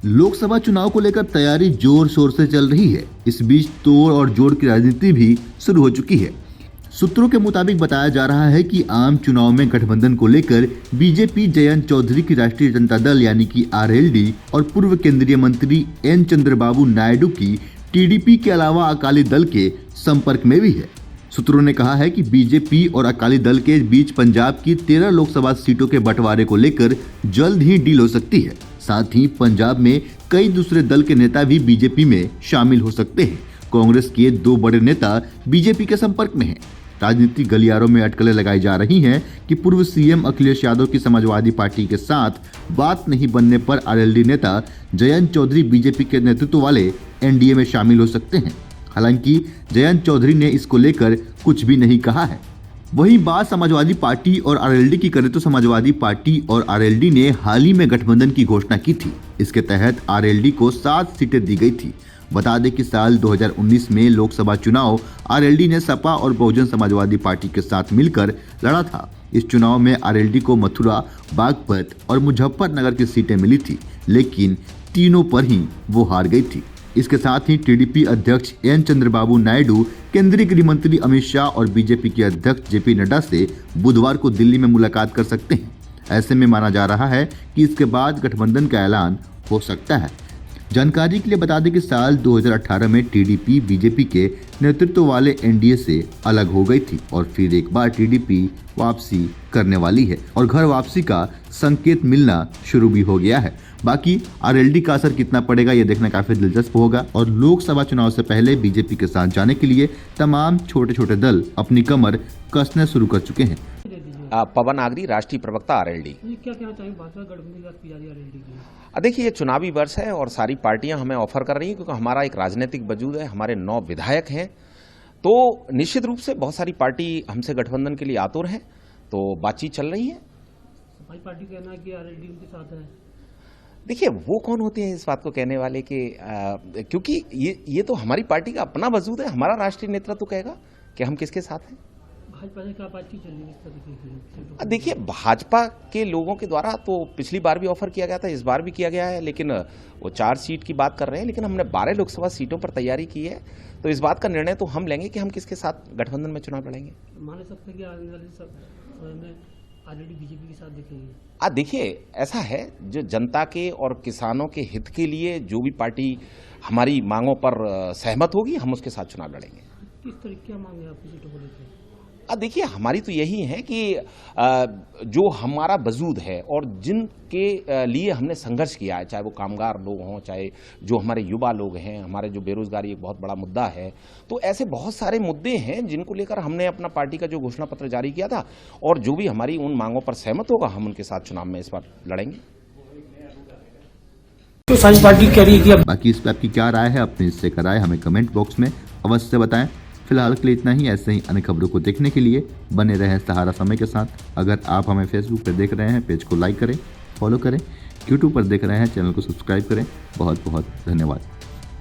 लोकसभा चुनाव को लेकर तैयारी जोर शोर से चल रही है। इस बीच तोड़ और जोड़ की राजनीति भी शुरू हो चुकी है। सूत्रों के मुताबिक बताया जा रहा है कि आम चुनाव में गठबंधन को लेकर बीजेपी जयंत चौधरी की राष्ट्रीय जनता दल यानी कि आरएलडी और पूर्व केंद्रीय मंत्री एन चंद्रबाबू नायडू की टीडीपी के अलावा अकाली दल के संपर्क में भी है। सूत्रों ने कहा है कि बीजेपी और अकाली दल के बीच पंजाब की 13 लोकसभा सीटों के बंटवारे को लेकर जल्द ही डील हो सकती है। साथ ही पंजाब में कई दूसरे दल के नेता भी बीजेपी में शामिल हो सकते हैं। कांग्रेस के 2 बड़े नेता बीजेपी के संपर्क में हैं। राजनीतिक गलियारों में अटकलें लगाई जा रही हैं कि पूर्व सीएम अखिलेश यादव की समाजवादी पार्टी के साथ बात नहीं बनने पर आरएलडी नेता जयंत चौधरी बीजेपी के नेतृत्व वाले एनडीए में शामिल हो सकते हैं। हालांकि जयंत चौधरी ने इसको लेकर कुछ भी नहीं कहा है। वहीं बात समाजवादी पार्टी और आरएलडी की करें तो समाजवादी पार्टी और आरएलडी ने हाल ही में गठबंधन की घोषणा की थी। इसके तहत आरएलडी को 7 सीटें दी गई थी। बता दें कि साल 2019 में लोकसभा चुनाव आरएलडी ने सपा और बहुजन समाजवादी पार्टी के साथ मिलकर लड़ा था। इस चुनाव में आरएलडी को मथुरा, बागपत और मुजफ्फरनगर की सीटें मिली थी, लेकिन तीनों पर ही वो हार गई थी। इसके साथ ही टीडीपी अध्यक्ष एन चंद्रबाबू नायडू, केंद्रीय गृह मंत्री अमित शाह और बीजेपी के अध्यक्ष जेपी नड्डा से बुधवार को दिल्ली में मुलाकात कर सकते हैं। ऐसे में माना जा रहा है कि इसके बाद गठबंधन का ऐलान हो सकता है। जानकारी के लिए बता दें कि साल 2018 में टीडीपी बीजेपी के नेतृत्व वाले एनडीए से अलग हो गई थी और फिर एक बार टीडीपी वापसी करने वाली है और घर वापसी का संकेत मिलना शुरू भी हो गया है। बाकी आरएलडी का असर कितना पड़ेगा ये देखना काफी दिलचस्प होगा और लोकसभा चुनाव से पहले बीजेपी के साथ जाने के लिए तमाम छोटे छोटे दल अपनी कमर कसने शुरू कर चुके हैं। पवन आगरी, राष्ट्रीय प्रवक्ता आरएलडी। क्या कहना चाहिए भाजपा गठबंधन की बात की जा रही है आरएलडी की? देखिए, ये चुनावी वर्ष है और सारी पार्टियां हमें ऑफर कर रही हैं क्योंकि हमारा एक राजनीतिक वजूद है, हमारे 9 विधायक हैं, तो निश्चित रूप से बहुत सारी पार्टी हमसे गठबंधन के लिए आतुर है, तो बातचीत चल रही है। सफाई पार्टी कहना है कि आरएलडी उनके साथ है। देखिए, वो कौन होते हैं इस बात को कहने वाले कि क्योंकि ये तो हमारी पार्टी का अपना वजूद है, हमारा राष्ट्रीय नेतृत्व कहेगा कि हम किसके साथ हैं। भाजपा से क्या बातचीत चल रही है इस तरीके की? देखिए, भाजपा के लोगों के द्वारा तो पिछली बार भी ऑफर किया गया था, इस बार भी किया गया है, लेकिन वो 4 सीट की बात कर रहे हैं, लेकिन हमने 12 लोकसभा सीटों पर तैयारी की है, तो इस बात का निर्णय तो हम लेंगे कि हम किसके साथ गठबंधन में चुनाव लड़ेंगे। मान सकते हैं कि आने वाले समय में आरएलडी बीजेपी के साथ दिखेगी। देखिए, ऐसा है, जो जनता के और किसानों के हित के लिए जो भी पार्टी हमारी मांगों पर सहमत होगी, हम उसके साथ चुनाव लड़ेंगे। किस तरीके की मांग है आपकी सीटों को लेकर? देखिए, हमारी तो यही है कि जो हमारा वजूद है और जिनके लिए हमने संघर्ष किया है, चाहे वो कामगार लोग हों, चाहे जो हमारे युवा लोग हैं, हमारे जो बेरोजगारी एक बहुत बड़ा मुद्दा है, तो ऐसे बहुत सारे मुद्दे हैं जिनको लेकर हमने अपना पार्टी का जो घोषणा पत्र जारी किया था और जो भी हमारी उन मांगों पर सहमत होगा, हम उनके साथ चुनाव में इस बार लड़ेंगे। तो सारी पार्टी कह रही है कि बाकी इस पर आपकी क्या राय है, अपने हिस्से का राय हमें कमेंट बॉक्स में अवश्य बताएं। फिलहाल के लिए इतना ही। ऐसे ही अन्य खबरों को देखने के लिए बने रहें सहारा समय के साथ। अगर आप हमें फेसबुक पर देख रहे हैं, पेज को लाइक करें, फॉलो करें। यूट्यूब पर देख रहे हैं, चैनल को सब्सक्राइब करें। बहुत बहुत धन्यवाद।